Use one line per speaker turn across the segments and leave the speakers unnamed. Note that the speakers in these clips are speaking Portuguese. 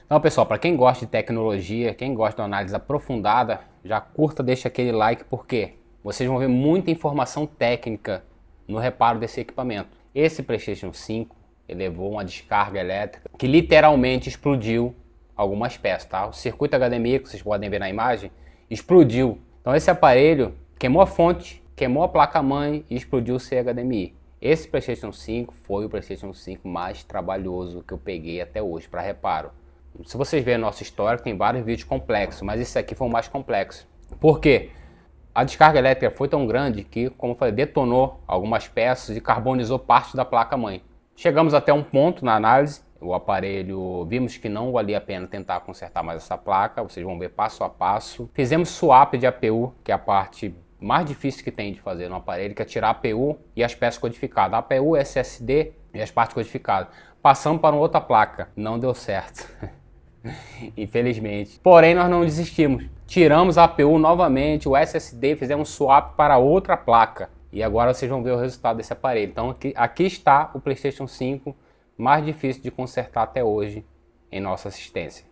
Então, pessoal, para quem gosta de tecnologia, quem gosta de uma análise aprofundada, já curta, deixa aquele like, porque vocês vão ver muita informação técnica no reparo desse equipamento. Esse PlayStation 5 ele levou uma descarga elétrica que literalmente explodiu algumas peças, tá? O circuito HDMI, que vocês podem ver na imagem, explodiu. Então esse aparelho queimou a fonte, queimou a placa-mãe e explodiu o HDMI. Esse PlayStation 5 foi o PlayStation 5 mais trabalhoso que eu peguei até hoje para reparo. Se vocês verem nosso histórico, tem vários vídeos complexos, mas esse aqui foi o mais complexo. Por quê? A descarga elétrica foi tão grande que, como eu falei, detonou algumas peças e carbonizou parte da placa-mãe. Chegamos até um ponto na análise, o aparelho, vimos que não valia a pena tentar consertar mais essa placa, vocês vão ver passo a passo. Fizemos swap de APU, que é a parte mais difícil que tem de fazer no aparelho, que é tirar a APU e as peças codificadas. A APU, SSD e as partes codificadas. Passamos para uma outra placa, não deu certo. Infelizmente. Porém, nós não desistimos. Tiramos a APU novamente, o SSD, fizemos swap para outra placa. E agora vocês vão ver o resultado desse aparelho. Então aqui está o PlayStation 5 mais difícil de consertar até hoje em nossa assistência.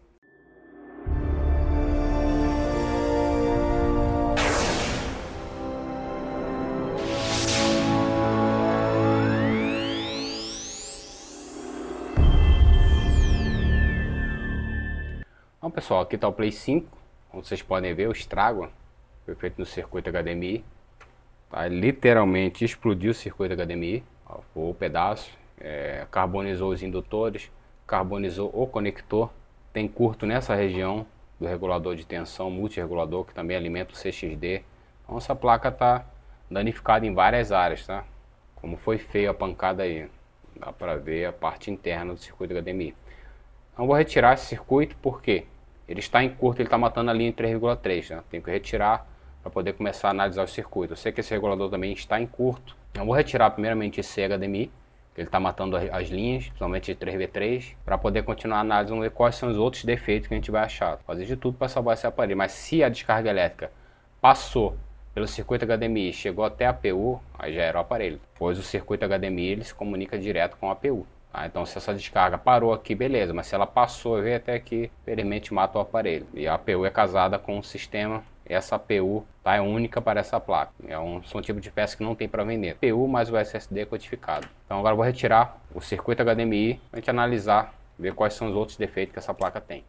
Então, pessoal, aqui está o Play 5. Como vocês podem ver, o estrago foi feito no circuito HDMI. Tá? Literalmente explodiu o circuito HDMI. Ó, o pedaço. Carbonizou os indutores. Carbonizou o conector. Tem curto nessa região do regulador de tensão multiregulador, que também alimenta o CXD. Então essa placa está danificada em várias áreas, tá? Como foi feio a pancada aí. Dá para ver a parte interna do circuito HDMI. Então vou retirar esse circuito porque ele está em curto, ele está matando a linha em 3,3, né? Tem que retirar para poder começar a analisar o circuito. Eu sei que esse regulador também está em curto. Eu vou retirar primeiramente esse HDMI, que ele está matando as linhas, principalmente de 3v3, para poder continuar a análise, vamos ver quais são os outros defeitos que a gente vai achar. Fazer de tudo para salvar esse aparelho, mas se a descarga elétrica passou pelo circuito HDMI, chegou até a APU, aí já era o aparelho. Pois o circuito HDMI ele se comunica direto com a APU. Então se essa descarga parou aqui, beleza, mas se ela passou, veio até aqui, infelizmente mata o aparelho. E a APU é casada com o sistema, essa APU tá, é única para essa placa. São um tipo de peça que não tem para vender. APU mais o SSD codificado. Então agora eu vou retirar o circuito HDMI para a gente analisar, ver quais são os outros defeitos que essa placa tem.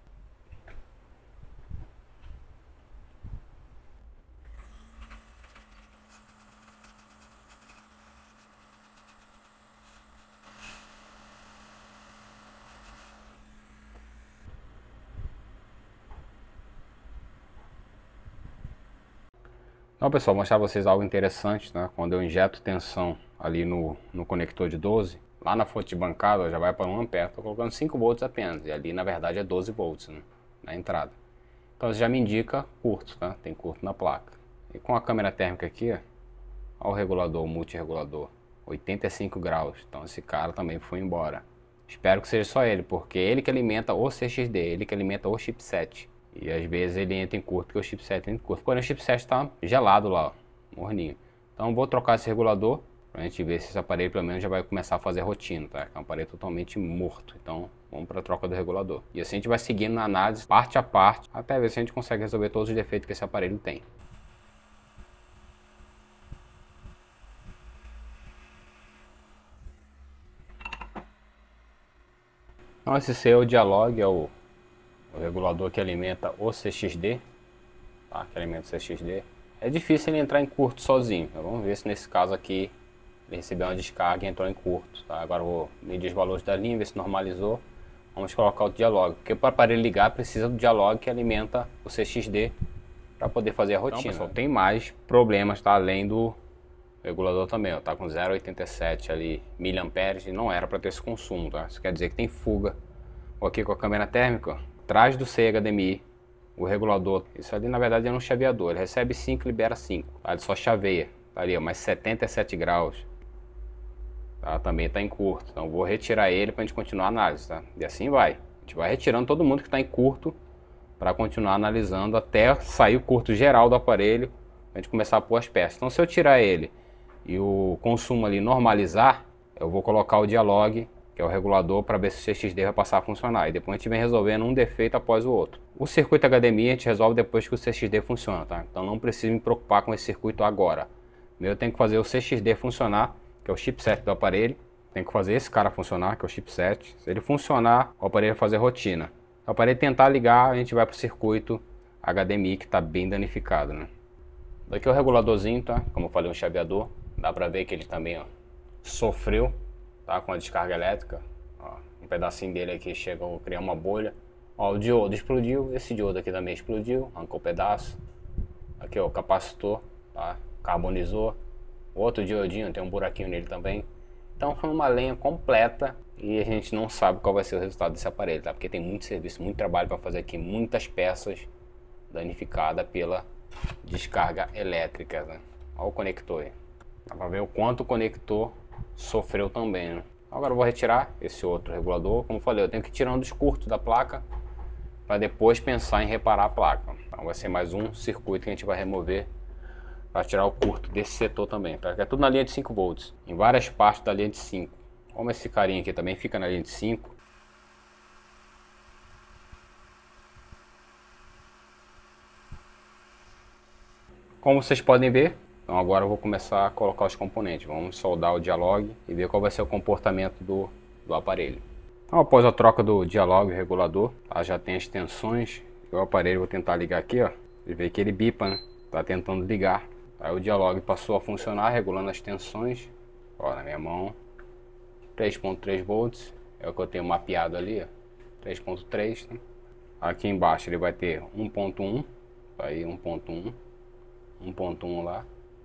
Então, pessoal, vou mostrar para vocês algo interessante, né? Quando eu injeto tensão ali no conector de 12, lá na fonte de bancada já vai para 1 ampere, estou colocando 5 volts apenas, e ali na verdade é 12 volts, né, na entrada. Então isso já me indica curto, tá? Tem curto na placa. E com a câmera térmica aqui, ó, o regulador, o multiregulador, 85 graus, então esse cara também foi embora. Espero que seja só ele, porque ele que alimenta o CXD, ele que alimenta o chipset. E às vezes ele entra em curto, porque o chipset entra em curto. Porém o chipset está gelado lá, ó, morninho. Então vou trocar esse regulador, pra gente ver se esse aparelho pelo menos já vai começar a fazer rotina, tá? É um aparelho totalmente morto. Então vamos para a troca do regulador. E assim a gente vai seguindo na análise, parte a parte, até ver se a gente consegue resolver todos os defeitos que esse aparelho tem. Então esse seu Dialog é o regulador que alimenta o CXD, tá? Que alimenta o CXD. É difícil ele entrar em curto sozinho. Então, vamos ver se nesse caso aqui ele recebeu uma descarga e entrou em curto. Tá? Agora eu vou medir os valores da linha, ver se normalizou. Vamos colocar o Dialog, porque para o aparelho ligar precisa do Dialog que alimenta o CXD para poder fazer a rotina. Então, pessoal, tem mais problemas, tá? Além do regulador também, ó, tá com 0,87 ali miliamperes e não era para ter esse consumo, tá? Isso quer dizer que tem fuga. Vou aqui com a câmera térmica, ó, atrás do HDMI, o regulador, isso ali na verdade é um chaveador, ele recebe 5 libera 5, tá? Ele só chaveia, tá ali, ó, mais 77 graus, tá? Também está em curto, então vou retirar ele para a gente continuar a análise, tá? E assim vai, a gente vai retirando todo mundo que está em curto para continuar analisando até sair o curto geral do aparelho, para a gente começar a pôr as peças. Então se eu tirar ele e o consumo ali normalizar, eu vou colocar o Dialog que é o regulador, para ver se o CXD vai passar a funcionar. E depois a gente vem resolvendo um defeito após o outro. O circuito HDMI a gente resolve depois que o CXD funciona, tá? Então não preciso me preocupar com esse circuito agora. Eu tenho que fazer o CXD funcionar, que é o chipset do aparelho. Tem que fazer esse cara funcionar, que é o chipset. Se ele funcionar, o aparelho vai fazer rotina. Se o aparelho tentar ligar, a gente vai para o circuito HDMI, que está bem danificado, né? Daqui é o reguladorzinho, tá? Como eu falei, um chaveador. Dá para ver que ele também, ó, sofreu, tá? Com a descarga elétrica. Ó, um pedacinho dele aqui chegou a criar uma bolha. Ó, o diodo explodiu. Esse diodo aqui também explodiu, arrancou um pedaço. Aqui, ó, o capacitor, tá? Carbonizou. O outro diodinho tem um buraquinho nele também. Então foi uma lenha completa e a gente não sabe qual vai ser o resultado desse aparelho, tá? Porque tem muito serviço, muito trabalho para fazer aqui, muitas peças danificadas pela descarga elétrica, né? Olha o conector aí. Dá para ver o quanto o conector sofreu também, né? Agora eu vou retirar esse outro regulador. Como eu falei, eu tenho que ir tirando os curtos da placa para depois pensar em reparar a placa. Então vai ser mais um circuito que a gente vai remover para tirar o curto desse setor também, tá? É tudo na linha de 5 volts, em várias partes da linha de 5. Como esse carinha aqui também fica na linha de 5. Como vocês podem ver, então agora eu vou começar a colocar os componentes. Vamos soldar o Dialog e ver qual vai ser o comportamento do aparelho. Então, após a troca do Dialog regulador, tá? Já tem as tensões. O aparelho, vou tentar ligar aqui, ó. Você vê que ele bipa, né? Tá tentando ligar. Aí o Dialog passou a funcionar, regulando as tensões. Ó, na minha mão, 3.3 volts, é o que eu tenho mapeado ali, ó, 3.3, né? Aqui embaixo ele vai ter 1.1, aí 1.1, 1.1 lá,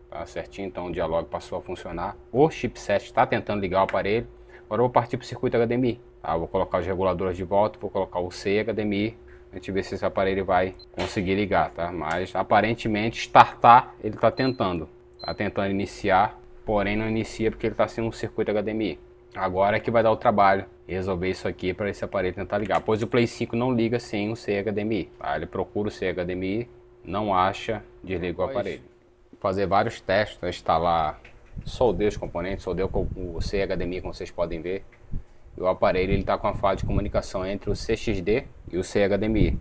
tá certinho. Então o Dialog passou a funcionar. O chipset está tentando ligar o aparelho. Agora eu vou partir para o circuito HDMI, tá? Eu vou colocar os reguladores de volta, vou colocar o C HDMI. A gente vê se esse aparelho vai conseguir ligar, tá? Mas aparentemente startar ele está tentando. Tá tentando iniciar, porém não inicia porque ele está sem um circuito HDMI. Agora é que vai dar o trabalho resolver isso aqui para esse aparelho tentar ligar. Pois o Play 5 não liga sem o C HDMI, tá? Ele procura o C HDMI, não acha, desliga o aparelho. Vou fazer vários testes, tá? Instalar, soldei os componentes, soldei o C HDMI, como vocês podem ver. E o aparelho está com a falha de comunicação entre o CXD e o CHDMI.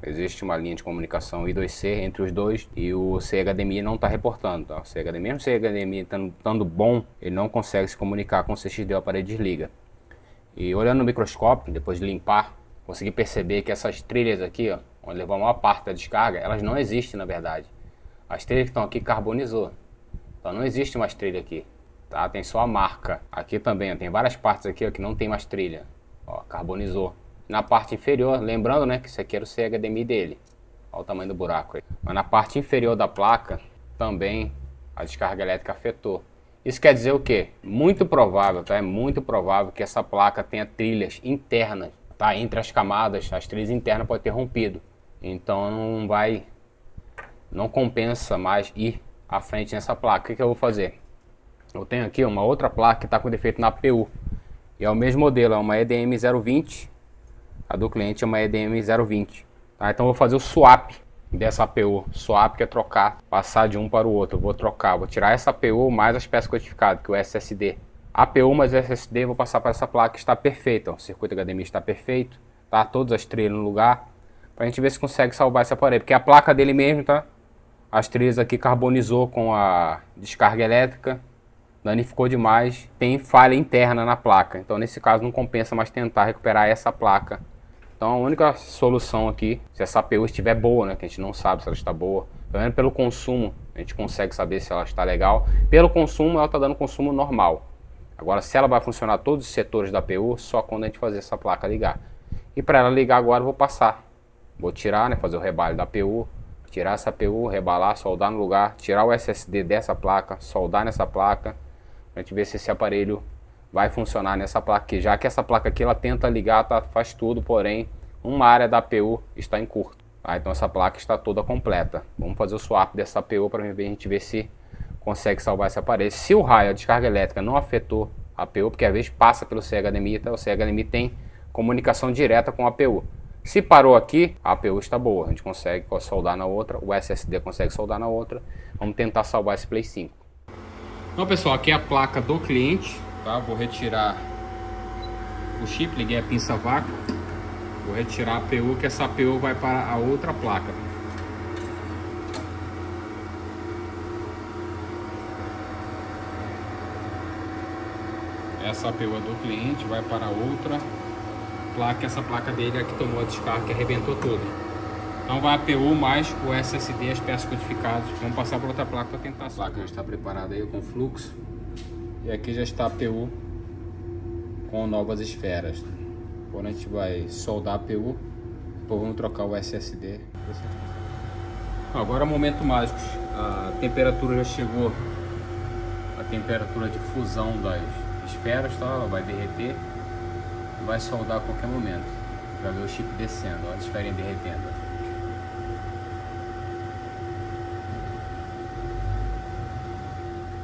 Existe uma linha de comunicação I2C entre os dois e o CHDMI não está reportando. Tá? Mesmo o CHDMI estando bom, ele não consegue se comunicar com o CXD, o aparelho desliga. E olhando no microscópio, depois de limpar, consegui perceber que essas trilhas aqui, ó, onde levou a maior parte da descarga, elas não existem na verdade. As trilhas que estão aqui carbonizou. Então não existe mais trilha aqui. Tá? Tem só a marca. Aqui também, ó, tem várias partes aqui, ó, que não tem mais trilha. Ó, carbonizou. Na parte inferior, lembrando, né, que isso aqui era o CHDMI dele. Olha o tamanho do buraco aí. Mas na parte inferior da placa, também a descarga elétrica afetou. Isso quer dizer o quê? Muito provável, tá? É muito provável que essa placa tenha trilhas internas, tá? Entre as camadas, as trilhas internas podem ter rompido. Então não compensa mais ir à frente nessa placa. O que eu vou fazer? Eu tenho aqui uma outra placa que está com defeito na APU. E é o mesmo modelo, é uma EDM 020. A do cliente é uma EDM 020. Tá? Então eu vou fazer o swap dessa APU. Swap que é trocar, passar de um para o outro. Eu vou trocar, vou tirar essa APU mais as peças codificadas, que é o SSD. APU mais SSD eu vou passar para essa placa que está perfeita. O circuito HDMI está perfeito. Tá? Todas as trilhas no lugar. Para a gente ver se consegue salvar esse aparelho. Porque a placa dele mesmo, tá? As trilhas aqui carbonizou com a descarga elétrica. Danificou demais, tem falha interna na placa. Então nesse caso não compensa mais tentar recuperar essa placa. Então a única solução aqui, se essa APU estiver boa, né, que a gente não sabe se ela está boa, pelo menos pelo consumo, a gente consegue saber se ela está legal. Pelo consumo, ela está dando consumo normal. Agora se ela vai funcionar todos os setores da APU, só quando a gente fazer essa placa ligar. E para ela ligar agora eu vou passar. Vou tirar, né, fazer o rebalho da APU, tirar essa APU, rebalar, soldar no lugar, tirar o SSD dessa placa, soldar nessa placa. A gente ver se esse aparelho vai funcionar nessa placa aqui, já que essa placa aqui ela tenta ligar, tá, faz tudo, porém uma área da APU está em curto. Tá? Então essa placa está toda completa. Vamos fazer o swap dessa APU para a gente ver se consegue salvar esse aparelho. Se o raio, a descarga elétrica não afetou a APU, porque às vezes passa pelo CHDMI, tá? O CHDMI tem comunicação direta com a APU. Se parou aqui, a APU está boa, a gente consegue soldar na outra, o SSD consegue soldar na outra. Vamos tentar salvar esse Play 5. Então pessoal, aqui é a placa do cliente, tá? Vou retirar o chip, liguei a pinça vácuo. Vou retirar a APU, que essa APU vai para a outra placa. Essa APU é do cliente, vai para outra placa. Essa placa dele é que tomou a descarga, que arrebentou tudo. Então vai a APU mais o SSD, as peças codificadas. Vamos passar para outra placa para tentar. A placa já está preparada aí com fluxo. E aqui já está a APU com novas esferas. Quando a gente vai soldar a APU, depois vamos trocar o SSD. Agora momento mágico. A temperatura já chegou. A temperatura de fusão das esferas, tá? Ela vai derreter e vai soldar a qualquer momento. Já vê o chip descendo, ó, a esferinha derretendo.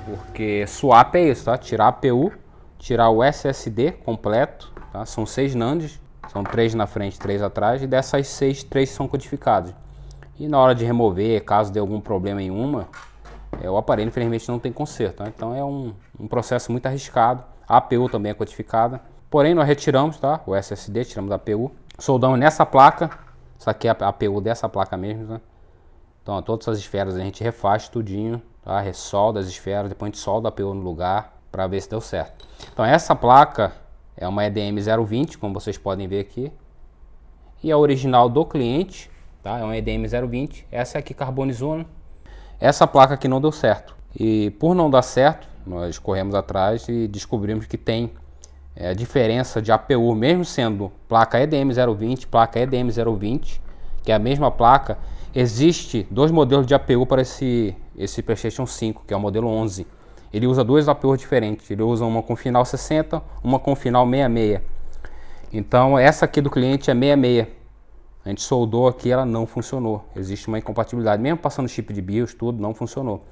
Porque swap é isso, tá? Tirar a APU, tirar o SSD completo, tá? São 6 NANDs, são 3 na frente, 3 atrás, e dessas 6, 3 são codificados. E na hora de remover, caso dê algum problema em uma, o aparelho infelizmente não tem conserto, tá? Então é um processo muito arriscado. A APU também é codificada, porém nós retiramos, tá? O SSD, tiramos a APU, soldamos nessa placa. Essa aqui é a APU dessa placa mesmo, tá? Então, ó, todas as esferas a gente refaz tudinho, tá? Ressolda as esferas, depois a gente solda a APU no lugar para ver se deu certo. Então essa placa é uma EDM 020, como vocês podem ver aqui, e a original do cliente, tá? É uma EDM 020. Essa aqui carbonizou, né? Essa placa aqui não deu certo, e por não dar certo, nós corremos atrás e descobrimos que tem diferença de APU, mesmo sendo placa EDM 020, placa EDM 020, que é a mesma placa. Existe 2 modelos de APU para esse PlayStation 5, que é o modelo 11. Ele usa 2 APUs diferentes, ele usa uma com final 60, uma com final 66. Então essa aqui do cliente é 66. A gente soldou aqui, ela não funcionou. Existe uma incompatibilidade, mesmo passando chip de BIOS, tudo não funcionou.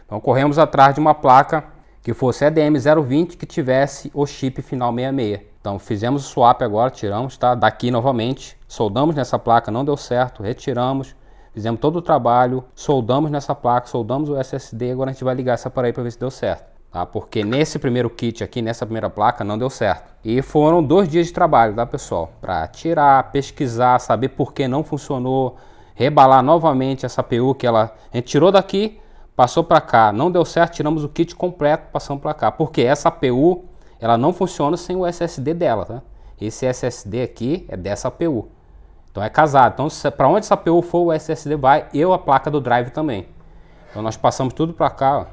Então corremos atrás de uma placa que fosse EDM 020, que tivesse o chip final 66. Então fizemos o swap agora, tiramos, tá? Daqui novamente, soldamos nessa placa, não deu certo, retiramos, fizemos todo o trabalho, soldamos nessa placa, soldamos o SSD, agora a gente vai ligar essa aparelho para ver se deu certo, tá? Porque nesse primeiro kit aqui, nessa primeira placa, não deu certo. E foram 2 dias de trabalho, tá, pessoal? Para tirar, pesquisar, saber por que não funcionou, rebalar novamente essa APU que a gente tirou daqui, passou para cá, não deu certo, tiramos o kit completo, passamos para cá. Porque essa APU, ela não funciona sem o SSD dela, tá? Esse SSD aqui é dessa APU. Então é casado. Então para onde essa APU for, o SSD vai e a placa do drive também. Então nós passamos tudo para cá, ó,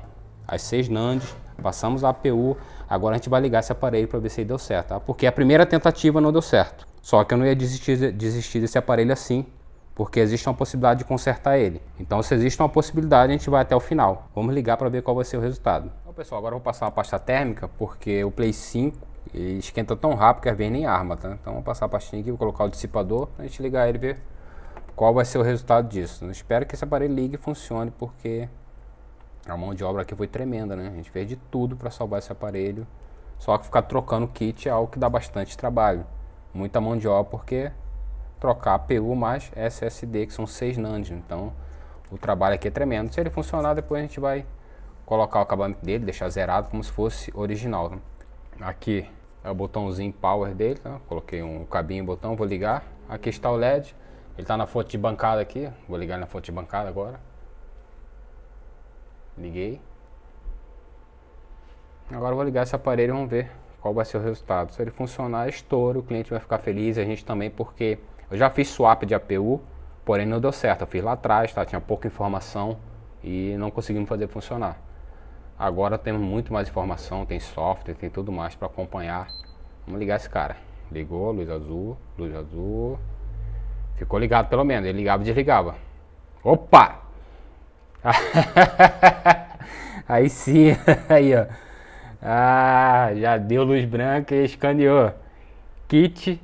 as 6 NANDs, passamos a APU. Agora a gente vai ligar esse aparelho para ver se deu certo, tá? Porque a primeira tentativa não deu certo. Só que eu não ia desistir desse aparelho assim, porque existe uma possibilidade de consertar ele. Então se existe uma possibilidade, a gente vai até o final. Vamos ligar para ver qual vai ser o resultado. Então, pessoal, agora eu vou passar uma pasta térmica, porque o Play 5 ele esquenta tão rápido que às vezes nem arma, tá? Então vou passar a pastinha aqui, vou colocar o dissipador pra gente ligar ele e ver qual vai ser o resultado disso. Eu espero que esse aparelho ligue e funcione, porque a mão de obra aqui foi tremenda, né? A gente fez de tudo para salvar esse aparelho. Só que ficar trocando kit é algo que dá bastante trabalho. Muita mão de obra, porque trocar APU mais SSD, que são 6 NAND. Então o trabalho aqui é tremendo. Se ele funcionar, depois a gente vai colocar o acabamento dele, deixar zerado como se fosse original, né? Aqui é o botãozinho power dele, tá? Coloquei um cabinho botão, vou ligar. Aqui está o LED, ele está na fonte de bancada aqui, vou ligar na fonte de bancada agora. Liguei. Agora eu vou ligar esse aparelho e vamos ver qual vai ser o resultado. Se ele funcionar, estouro, o cliente vai ficar feliz, a gente também, porque eu já fiz swap de APU, porém não deu certo. Eu fiz lá atrás, tá? Tinha pouca informação e não conseguimos fazer funcionar. Agora temos muito mais informação, tem software, tem tudo mais para acompanhar. Vamos ligar esse cara. Ligou, luz azul, luz azul. Ficou ligado pelo menos, ele ligava e desligava. Opa! Aí sim, aí ó. Ah, já deu luz branca e escaneou. Kit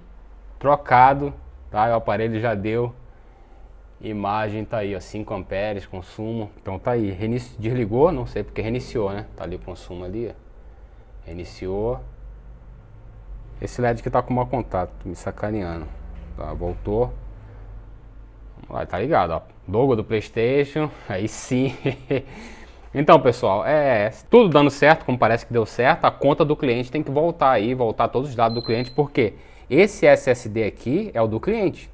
trocado, tá? O aparelho já deu. Imagem tá aí, ó, 5 amperes consumo. Então tá aí, desligou, não sei porque reiniciou, né? Tá ali o consumo ali, ó. Reiniciou. Esse LED que tá com mau contato, me sacaneando. Tá, voltou. Vamos lá, tá ligado, ó. Logo do PlayStation, aí sim. Então, pessoal, tudo dando certo, como parece que deu certo, a conta do cliente tem que voltar aí, voltar todos os dados do cliente, porque esse SSD aqui é o do cliente.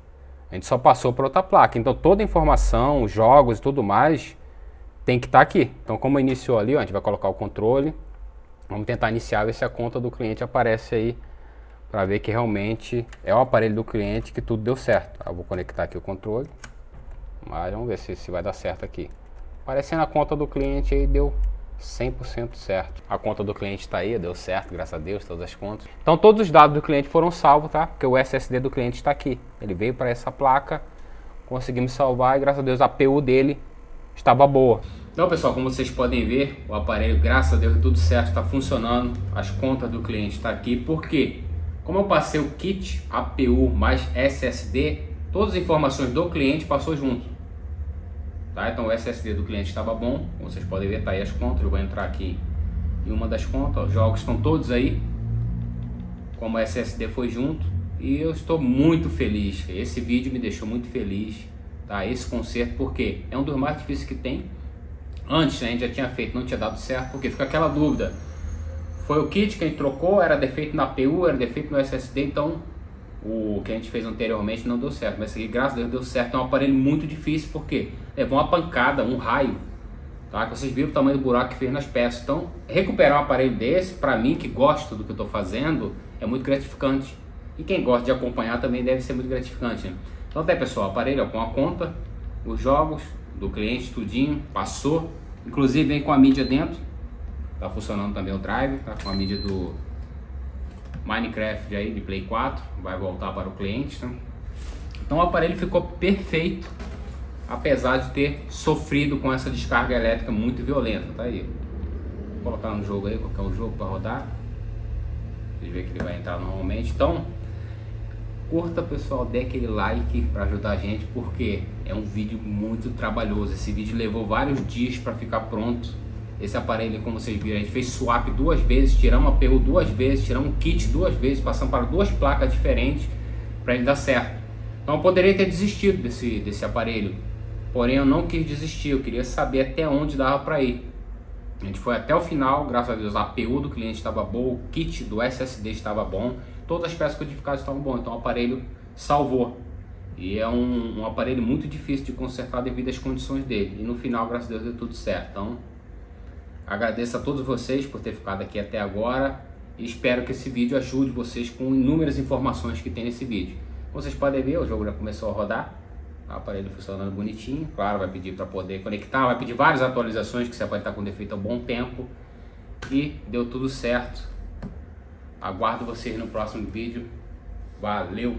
A gente só passou para outra placa. Então, toda a informação, os jogos e tudo mais, tem que estar aqui. Então, como iniciou ali, ó, a gente vai colocar o controle. Vamos tentar iniciar, ver se a conta do cliente aparece aí, para ver que realmente é o aparelho do cliente, que tudo deu certo. Eu vou conectar aqui o controle, mas vamos ver se vai dar certo aqui. Aparecendo a conta do cliente aí, deu 100% certo. A conta do cliente está aí, deu certo, graças a Deus, todas as contas. Então todos os dados do cliente foram salvos, tá? Porque o SSD do cliente está aqui. Ele veio para essa placa, conseguimos salvar e graças a Deus a APU dele estava boa. Então, pessoal, como vocês podem ver, o aparelho, graças a Deus, tudo certo, está funcionando. As contas do cliente estão aqui. Por quê? Como eu passei o kit APU mais SSD, todas as informações do cliente passou junto. Tá? Então o SSD do cliente estava bom, como vocês podem ver, tá aí as contas. Eu vou entrar aqui em uma das contas, os jogos estão todos aí, como o SSD foi junto, e eu estou muito feliz. Esse vídeo me deixou muito feliz, tá? Esse conserto, porque é um dos mais difíceis que tem. Antes, né, a gente já tinha feito, não tinha dado certo, porque fica aquela dúvida: foi o kit que a gente trocou, era defeito na APU, era defeito no SSD, então o que a gente fez anteriormente não deu certo, mas esse aqui, graças a Deus, deu certo. É um aparelho muito difícil, porque levou uma pancada, um raio, tá? Que vocês viram o tamanho do buraco que fez nas peças. Então, recuperar um aparelho desse, para mim, que gosto do que eu estou fazendo, é muito gratificante. E quem gosta de acompanhar também deve ser muito gratificante, né? Então, até, pessoal, aparelho, ó, com a conta, os jogos do cliente, tudinho, passou. Inclusive, vem com a mídia dentro. Tá funcionando também o drive, tá? Com a mídia do Minecraft aí de Play 4, vai voltar para o cliente, tá? Então o aparelho ficou perfeito, apesar de ter sofrido com essa descarga elétrica muito violenta. Tá aí, vou colocar no jogo aí, colocar um jogo para rodar, vocês verem que ele vai entrar normalmente. Então curta, pessoal, dê aquele like para ajudar a gente, porque é um vídeo muito trabalhoso. Esse vídeo levou vários dias para ficar pronto. Esse aparelho, como vocês viram, a gente fez swap 2 vezes, tiramos a APU 2 vezes, tiramos um kit 2 vezes, passamos para 2 placas diferentes para ele dar certo. Então eu poderia ter desistido desse aparelho, porém eu não quis desistir, eu queria saber até onde dava para ir. A gente foi até o final, graças a Deus a APU do cliente estava boa, o kit do SSD estava bom, todas as peças codificadas estavam boas, então o aparelho salvou. E é um aparelho muito difícil de consertar devido às condições dele, e no final, graças a Deus, deu tudo certo. Então agradeço a todos vocês por ter ficado aqui até agora e espero que esse vídeo ajude vocês com inúmeras informações que tem nesse vídeo. Como vocês podem ver, o jogo já começou a rodar, o aparelho funcionando bonitinho. Claro, vai pedir para poder conectar, vai pedir várias atualizações, que você vai estar com defeito há um bom tempo. E deu tudo certo. Aguardo vocês no próximo vídeo. Valeu!